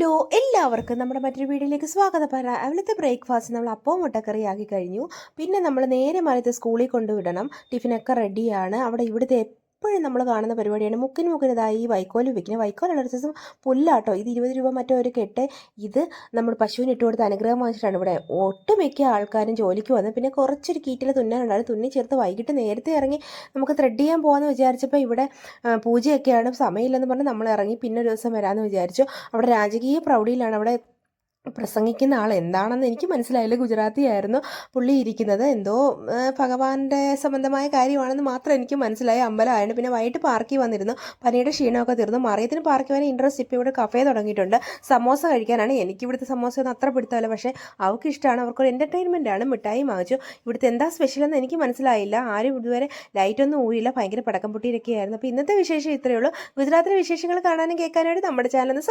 Hello എല്ലാവർക്കും നമ്മുടെ മറ്റൊരു വീഡിയോയിലേക്ക് സ്വാഗതം. രാവിലത്തെ ബ്രേക്ക്ഫാസ്റ്റ് നമ്മൾ അപ്പവും മുട്ടക്കറി ആക്കി കഴിഞ്ഞു. പിന്നെ നമ്മൾ നേരെ മറിയത്തെ സ്കൂളിൽ കൊണ്ടുവിടണം. ടിഫിനൊക്കെ റെഡിയാണ്. അവിടെ ഇവിടുത്തെ എപ്പോഴും നമ്മൾ കാണുന്ന പരിപാടിയാണ് മുക്കിന് ഈ വൈക്കോൽ വെക്കുന്നത്. വൈക്കോലുള്ള ദിവസം പുല്ലാട്ടോ. ഇത് 20 രൂപ മറ്റോ ഒരു കെട്ട്. ഇത് നമ്മൾ പശുവിന് ഇട്ട് കൊടുത്ത അനുഗ്രഹം വാങ്ങിച്ചിട്ടാണ് ഇവിടെ ഒട്ടുമിക്ക ആൾക്കാരും ജോലിക്ക് വന്നത്. പിന്നെ കുറച്ചൊരു കീറ്റിൽ തുന്നാനുണ്ടായിരുന്നു. തുന്നി ചേർത്ത് വൈകിട്ട് നേരത്തെ ഇറങ്ങി നമുക്ക് ത്രെഡ് ചെയ്യാൻ പോകാമെന്ന് വിചാരിച്ചപ്പോൾ ഇവിടെ പൂജയൊക്കെയാണ്, സമയമില്ലെന്ന് പറഞ്ഞ് നമ്മൾ ഇറങ്ങി. പിന്നെ ഒരു ദിവസം വരാമെന്ന് വിചാരിച്ചു. അവിടെ രാജകീയ പ്രൗഢിയിലാണ് അവിടെ പ്രസംഗിക്കുന്ന ആൾ. എന്താണെന്ന് എനിക്ക് മനസ്സിലായില്ല. ഗുജറാത്തി ആയിരുന്നു പുള്ളി ഇരിക്കുന്നത്. എന്തോ ഭഗവാന്റെ സംബന്ധമായ കാര്യമാണെന്ന് മാത്രം എനിക്ക് മനസ്സിലായി. അമ്പലമായിരുന്നു. പിന്നെ വൈകിട്ട് പാർക്കിൽ വന്നിരുന്നു. പനിയുടെ ക്ഷീണമൊക്കെ തീർന്നു. മറിയത്തിന് പാർക്കിൽ വരെ ഇൻട്രസ്റ്റ്. ഇപ്പോൾ ഇവിടെ കഫേ തുടങ്ങിയിട്ടുണ്ട്. സമോസ കഴിക്കാനാണ്. എനിക്ക് ഇവിടുത്തെ സമോസ ഒന്നും അത്ര പിടുത്തമല്ല, പക്ഷേ അവർക്ക് ഇഷ്ടമാണ്. അവർക്കൊരു എൻ്റർടൈൻമെൻ്റ് ആണ്. മിഠായി വാങ്ങിച്ചു. ഇവിടുത്തെ എന്താ സ്പെഷ്യലെന്ന് എനിക്ക് മനസ്സിലായില്ല. ആരും ഇതുവരെ ലൈറ്റൊന്നും ഊരില്ല. ഭയങ്കര പടക്കം പൊട്ടിയിലൊക്കെയായിരുന്നു. അപ്പോൾ ഇന്നത്തെ വിശേഷം ഇത്രയേ ഉള്ളൂ. ഗുജറാത്തിലെ വിശേഷങ്ങൾ കാണാനും കേൾക്കാനായിട്ട് നമ്മുടെ ചാനൽ